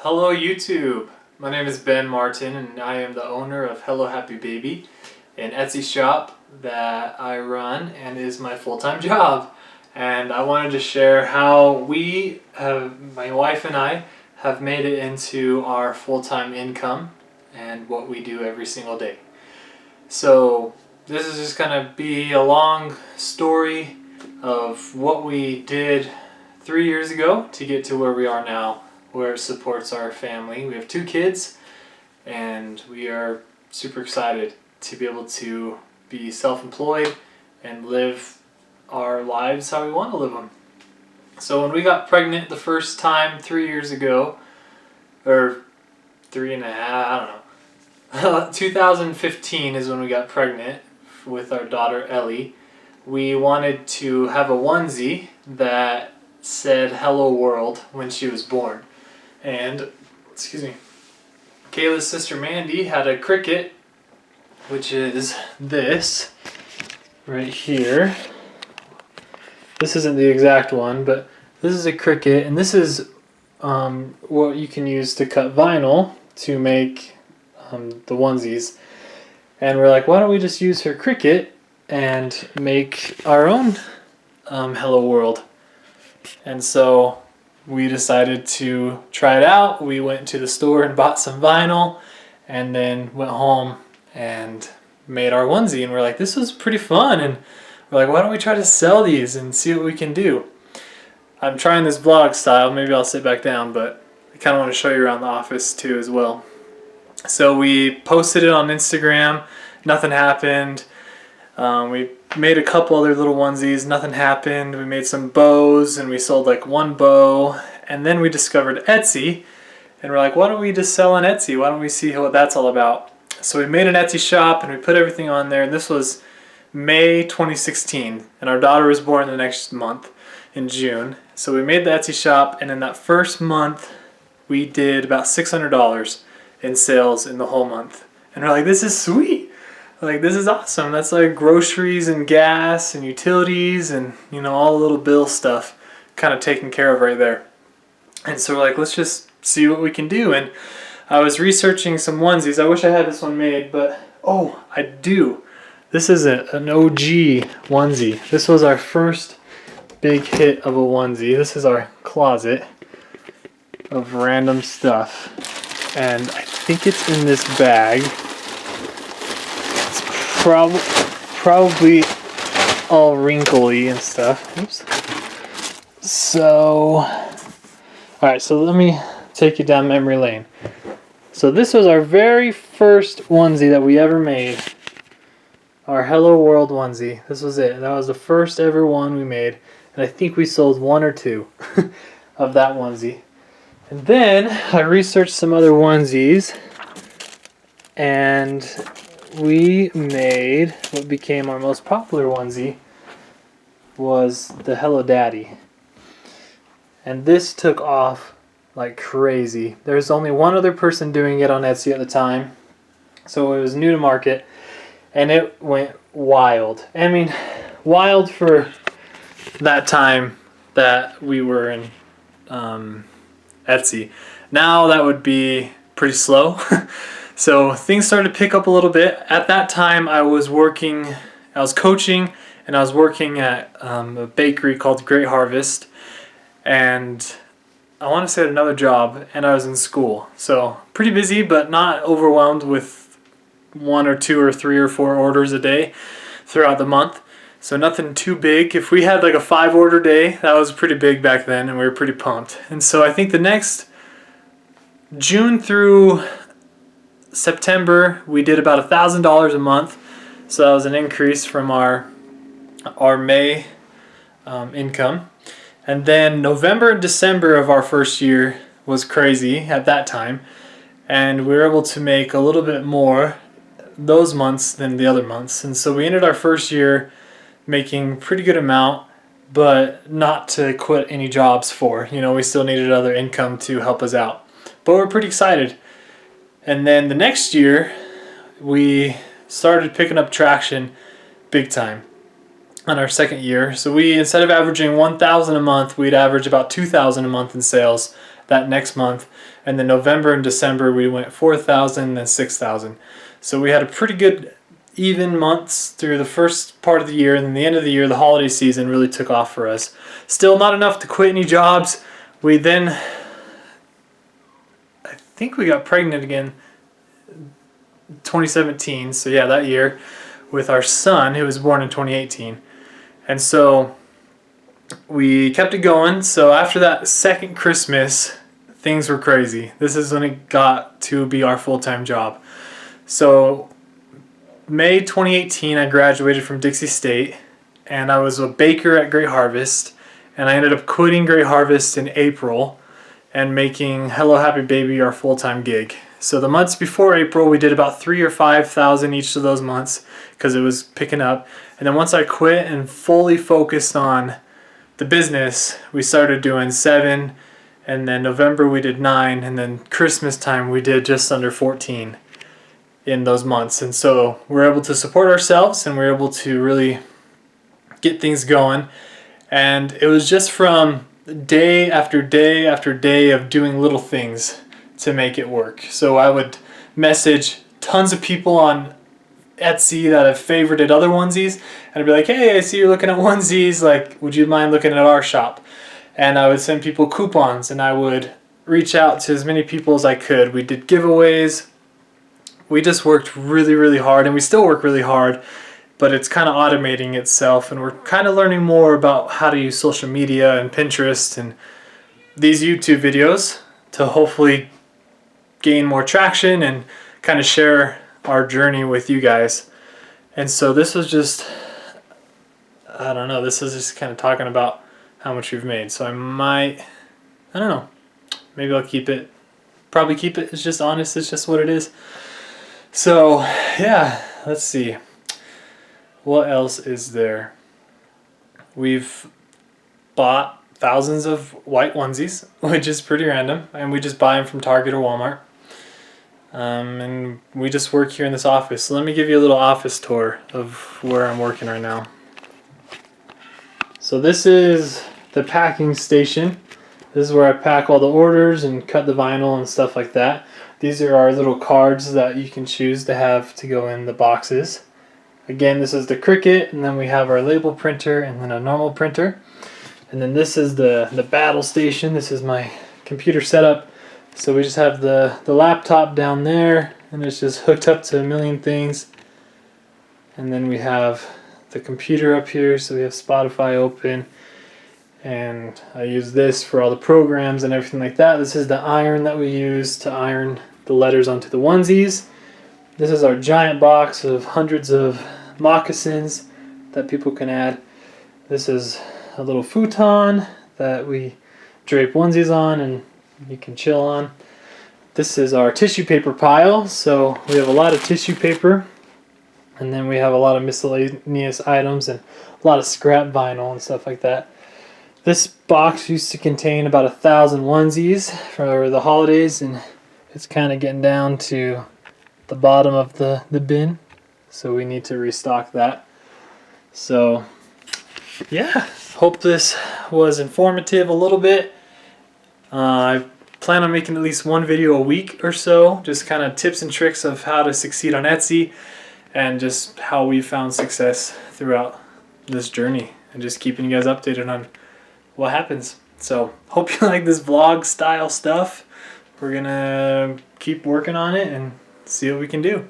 Hello YouTube! My name is Ben Martin and I am the owner of Hello Happy Baby, an Etsy shop that I run and is my full-time job. And I wanted to share how my wife and I, have made it into our full-time income and what we do every single day. So this is just going to be a long story of what we did 3 years ago to get to where we are now, where it supports our family. We have 2 kids and we are super excited to be able to be self-employed and live our lives how we want to live them. So when we got pregnant the first time 3 years ago, or 3.5, I don't know, 2015 is when we got pregnant with our daughter Ellie. We wanted to have a onesie that said "Hello World" when she was born. And, Kayla's sister Mandy had a Cricut, which is this right here. This isn't the exact one, but this is a Cricut, and this is what you can use to cut vinyl to make the onesies. And we're like, why don't we just use her Cricut and make our own Hello World? And so we decided to try it out. We went to the store and bought some vinyl and then went home and made our onesie. And we're like, this was pretty fun. And we're like, why don't we try to sell these and see what we can do? I'm trying this vlog style. Maybe I'll sit back down, but I kind of want to show you around the office too as well. So we posted it on Instagram. Nothing happened. We made a couple other little onesies, nothing happened. We made some bows and we sold like 1 bow, and then we discovered Etsy and we're like, why don't we just sell on Etsy? Why don't we see what that's all about? So we made an Etsy shop and we put everything on there, and this was May 2016 and our daughter was born the next month in June. So we made the Etsy shop, and in that first month we did about $600 in sales in the whole month. And we're like, this is sweet. Like, this is awesome. That's like groceries and gas and utilities and, you know, all the little bill stuff kind of taken care of right there. And so we're like, let's just see what we can do. And I was researching some onesies. I wish I had this one made, but oh, I do. This is an OG onesie. This was our first big hit of a onesie. This is our closet of random stuff. And I think it's in this bag. Probably all wrinkly and stuff. Oops. So, alright, so let me take you down memory lane. So this was our very first onesie that we ever made. Our Hello World onesie. This was it. That was the first ever one we made. And I think we sold 1 or 2 of that onesie. And then I researched some other onesies, and we made what became our most popular onesie, was the Hello Daddy. And this took off like crazy. There's only one other person doing it on Etsy at the time, so it was new to market, and it went wild. I mean, wild for that time that we were in Etsy. Now that would be pretty slow. So things started to pick up a little bit. At that time I was coaching, and I was working at a bakery called Great Harvest, and I want to say another job, and I was in school. So pretty busy, but not overwhelmed with 1 or 2 or 3 or 4 orders a day throughout the month. So nothing too big. If we had like a 5 order day, that was pretty big back then, and we were pretty pumped. And so I think the next June through September we did about $1,000 a month, so that was an increase from our May income. And then November and December of our first year was crazy at that time, and we were able to make a little bit more those months than the other months. And so we ended our first year making pretty good amount, but not to quit any jobs for. You know, we still needed other income to help us out, but we're pretty excited. And then the next year, we started picking up traction big time on our second year. So we, instead of averaging $1,000 a month, we'd average about $2,000 a month in sales that next month. And then November and December we went 4,000 and 6,000. So we had a pretty good even months through the first part of the year, and then the end of the year, the holiday season really took off for us. Still not enough to quit any jobs. We then, I think we got pregnant again 2017, so yeah, that year, with our son who was born in 2018. And so we kept it going. So after that second Christmas, things were crazy. This is when it got to be our full-time job. So May 2018, I graduated from Dixie State, and I was a baker at Great Harvest, and I ended up quitting Great Harvest in April and making Hello Happy Baby our full-time gig. So the months before April, we did about 3,000 or 5,000 each of those months because it was picking up. And then once I quit and fully focused on the business, we started doing 7, and then November we did 9, and then Christmas time we did just under 14 in those months. And so we're able to support ourselves, and we're able to really get things going. And it was just from day after day after day of doing little things to make it work. So I would message tons of people on Etsy that have favorited other onesies, and I'd be like, hey, I see you're looking at onesies, like, would you mind looking at our shop? And I would send people coupons, and I would reach out to as many people as I could. We did giveaways. We just worked really, really hard, and we still work really hard, but it's kind of automating itself, and we're kind of learning more about how to use social media and Pinterest and these YouTube videos to hopefully gain more traction and kind of share our journey with you guys. And so this was just, I don't know, this is just kind of talking about how much we've made. So I don't know, maybe I'll keep it, probably keep it, it's just honest, it's just what it is. So yeah, let's see, what else is there? We've bought thousands of white onesies, which is pretty random, and we just buy them from Target or Walmart. And we just work here in this office. So let me give you a little office tour of where I'm working right now. So this is the packing station. This is where I pack all the orders and cut the vinyl and stuff like that. These are our little cards that you can choose to have to go in the boxes. Again, this is the Cricut, and then we have our label printer and then a normal printer. And then this is the battle station. This is my computer setup. So we just have the laptop down there, and it's just hooked up to a million things. And then we have the computer up here, so we have Spotify open. And I use this for all the programs and everything like that. This is the iron that we use to iron the letters onto the onesies. This is our giant box of hundreds of moccasins that people can add. This is a little futon that we drape onesies on and you can chill on. This is our tissue paper pile. So we have a lot of tissue paper, and then we have a lot of miscellaneous items and a lot of scrap vinyl and stuff like that. This box used to contain about 1,000 onesies for the holidays, and it's kind of getting down to the bottom of the bin, so we need to restock that. So yeah, hope this was informative a little bit. I plan on making at least one video a week or so, just kind of tips and tricks of how to succeed on Etsy and just how we found success throughout this journey, and just keeping you guys updated on what happens. So hope you like this vlog style stuff. We're gonna keep working on it and see what we can do.